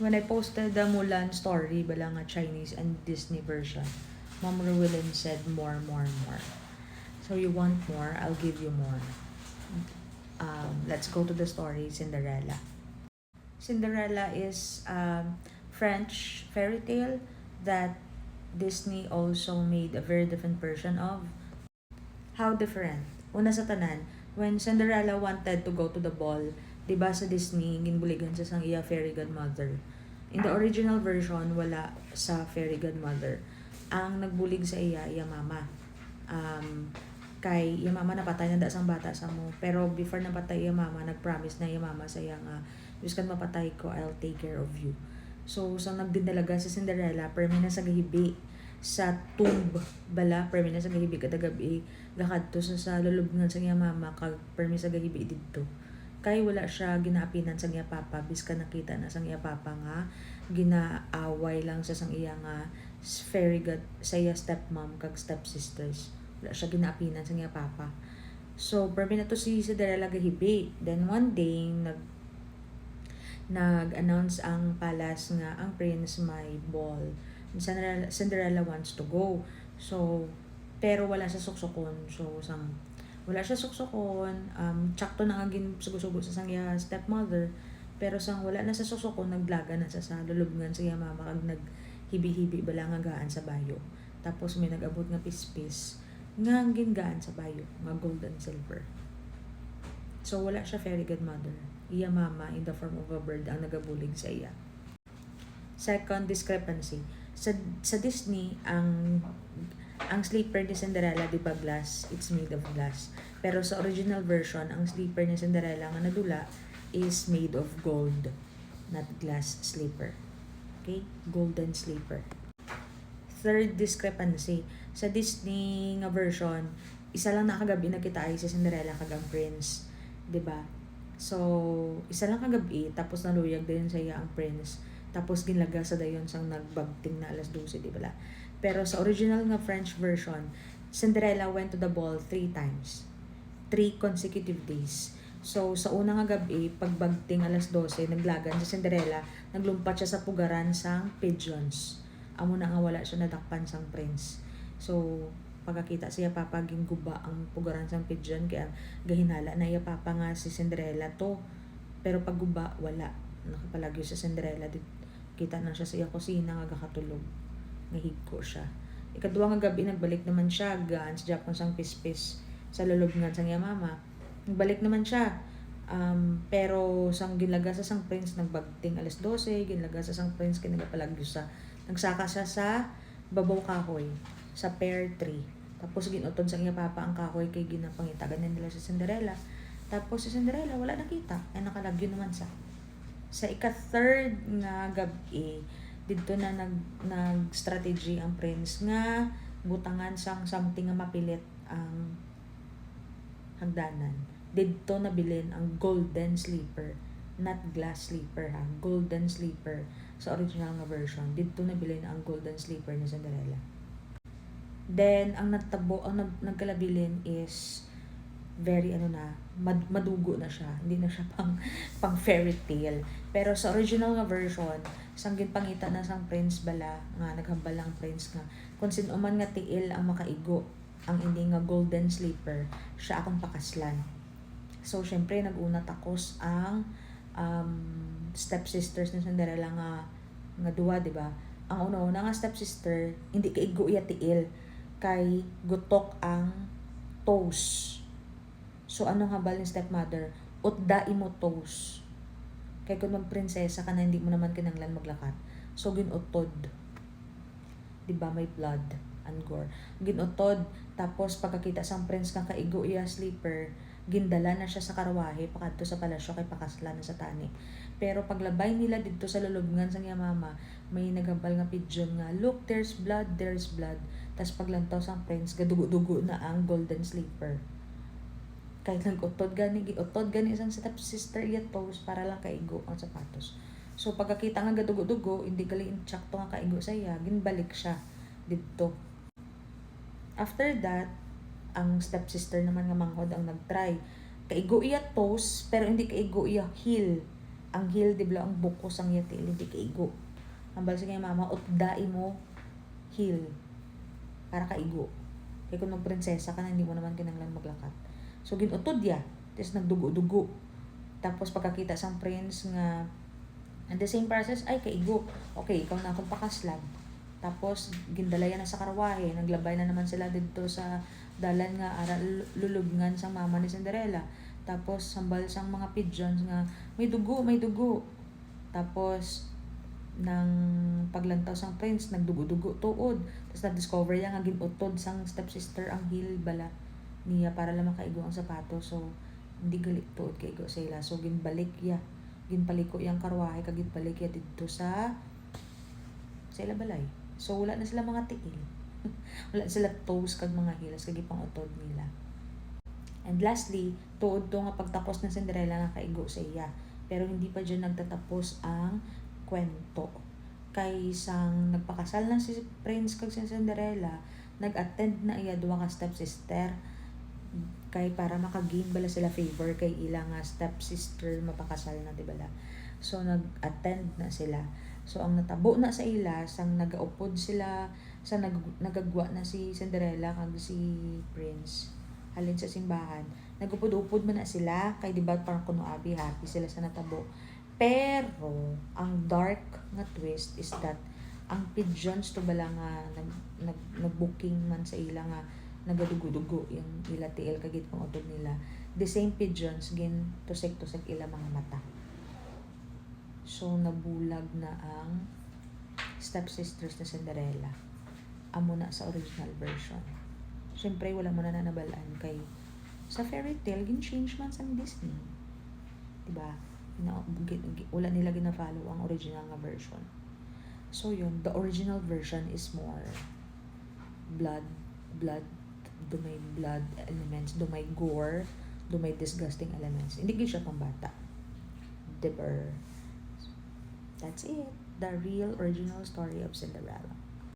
When I posted the Mulan story, bala nga Chinese and Disney version, Mom Rowelyn said more, more, more. So you want more, I'll give you more. Let's go to the story, Cinderella. Cinderella is French fairy tale that Disney also made a very different version of. How different? Una sa tanan, when Cinderella wanted to go to the ball, di ba sa Disney, ginbuligan sa sang iya fairy godmother. In the original version, wala sa fairy godmother. Ang nagbulig sa iya mama. Kay iya mama napatay na da sang bata sa mo. Pero before napatay iya mama, nagpromise na iya mama sa iya nga, "Bis kan mapatay ko, I'll take care of you." So, sa nagdindalaga sa Cinderella, permi na sa gahibi sa tomb bala, permi na sa gahibi kada gabi, gakadto sa lulubngan sa iya mama, kag permi sa gahibi didto. Kay wala siya ginaapinan sa iya papa, bis ka nakita na sang iya papa nga, ginaaway lang sa sang iya nga fairy god sa iya stepmom kag stepsisters. Wala siya ginaapinan sa iya papa. So, permi na to si Cinderella gahibi. Then one day, nag-announce ang palace nga ang prince may ball. Cinderella wants to go. So, pero wala siya suksokon. So, wala siya suksokon. Tsakto na nga sugo-sugo sa sangya stepmother. Pero wala na sa suksokon, naglaga na sa lulubngan sa iya mama kag naghibi-hibi bala nga gaan sa bayo. Tapos may nag-abot nga pispis nga gingaan sa bayo, nga gold and silver. So, wala siya fairy godmother. Iya mama in the form of a bird ang nagabulig sa iya. Second discrepancy. Sa Disney, ang sleeper ni Cinderella, di ba glass? It's made of glass. Pero sa original version, ang sleeper ni Cinderella nga nadula is made of gold, not glass sleeper. Okay? Golden sleeper. Third discrepancy. Sa Disney nga version, isa lang nakagabi na kita ay si Cinderella kag ang prince. 'Di ba? So, isa lang kagabi, tapos naluyag din sa iya ang prince. Tapos ginlaga sa dayon sang nagbagting na alas 12, di ba? Pero sa original nga French version, Cinderella went to the ball 3 times. 3 consecutive days. So, sa unang nga gabi, pagbagting alas 12, naglagan si Cinderella, naglumpat siya sa pugaran sang pigeons. Amo na nga wala siya nadakpan sang prince. So, pagkakita siya papa guba ang pugaran sang pigeon kaya gahinala na iya papa nga si Cinderella to, pero pag guba wala, nakapalagyo sa Cinderella kita na siya sa iya kusina nga gakatulog, ngahigko siya. Ikaduha nga gabi nagbalik naman siya gaan sa Japon sang pispis sa lulubngan sang iya mama, nagbalik naman siya. Pero sang ginlaga sa sang prince nagbagting alas 12, ginlaga sa sang prince kay nagapalagyo sa nagsaka siya sa babaw kahoy sa pear tree. Tapos ginutod sa iya papa ang kahoy kay ginapangitagan nila sa Cinderella. Tapos si Cinderella wala nakita, ay nakalagyo naman sa ika-third nga gabi didto na nag-strategy ang prince nga butangan sang something nga mapilit ang hagdanan. Didto nabilin ang golden sleeper, not glass sleeper ha, golden sleeper sa original nga version. Didto nabilin ang golden sleeper ni Cinderella. Then, ang nagkalabilin is very madugo na siya. Hindi na siya pang fairy tale. Pero sa original nga version, sang ginpangita na sang prince bala, nga naghambal ang prince nga, kung sino man nga tiil ang makaigo, ang hindi nga golden sleeper, siya akong pakaslan. So, syempre, nag-una takos ang stepsisters ni Cinderella nga duwa, di ba? Ang una-una nga stepsister, hindi kaigo iya tiil, kay gutok ang toes. So, anong habal ni stepmother? Utda imo toes. Kay kung magprinsesa ka na, hindi mo naman kinanglan maglakat. So, ginutod. Diba may blood and gore. Ginutod. Tapos, pagkakita sang prince kang kaigo iya sleeper, gindala na siya sa karwahe, pakadto sa palasyo, kay pakasla na sa tani. Pero paglabay nila dito sa lulubngan sa niya mama, may nagambal nga pigeon nga, "Look, there's blood, there's blood." Tas paglantaw sang prince, gadugo-dugo na ang golden sleeper. Kahit nag-utod gani isang stepsister iya toes para lang kaigo ang sapatos. So pagkakita nga gadugo-dugo, hindi gali insakto nga kaigo sa iya, ginbalik siya didto. After that, ang stepsister naman nga manghod ang nagtry. Kaigo iya toes, pero hindi kaigo iya heel. ang heel di bala ang bukos ang yatil hindi kaigo. Ang balsa kay mama utdai mo heel para kaigo. Kaya kung magprinsesa ka na, hindi mo naman kinanglan maglakad. So, ginutod ya. Tapos, nagdugo-dugo. Tapos, pagkakita sang prince nga, and the same process, ay, kaigo. Okay, ikaw na akong pakaslag. Tapos, gindalaya na sa karwahe. Naglabay na naman sila dito sa dalan nga, ara lulubngan sang mama ni Cinderella. Tapos, sambal sang mga pigeons nga, may dugo, may dugo. Tapos, nang paglantaw sang prince nagdugo-dugo tuod tapos na-discover niya nga ginutod sang stepsister ang heel bala niya para lang makaigo ang sapatos. So hindi gali tuod kaigo sa ila, so ginbalik ya ginpaliko yang karwahe kag ginbalik ya didto sa ila balay. So wala na sila mga tiil wala na sila toes kag mga heels kag ipang utod nila. And lastly, tuod to nga pagtapos ng Cinderella nga kaigo sa iya, pero hindi pa dyan nagtatapos ang kwento. Kay isang nagpakasal na si Prince kag si Cinderella, nag-attend na iya duha ka stepsister kay para makagain bala sila favor kay ilang nga stepsister mapakasal na di bala. So nag-attend na sila. So ang natabo na sa ila sang nagaupod sila sa nagagwa na si Cinderella kag si Prince halin sa simbahan. Nagupod-upod man na sila kay di ba parang kuno abi happy sila sa natabo. Pero, ang dark nga twist is that ang pigeons to bala nga nag-booking man sa ila nga nagadugo-dugo yung ila tiil kagit pang utod nila. The same pigeons gin tusek-tusek ila mga mata. So, nabulag na ang stepsisters na Cinderella. Amo na sa original version. Siyempre, wala mo na nabalaan kay sa fairy tale, gin-change man sa Disney. Diba? Wala nila gina-follow ang original nga version. So yun, the original version is more blood, dumay blood elements, dumay gore, dumay disgusting elements. Hindi gyud siya pambata. Diba? That's it. The real original story of Cinderella.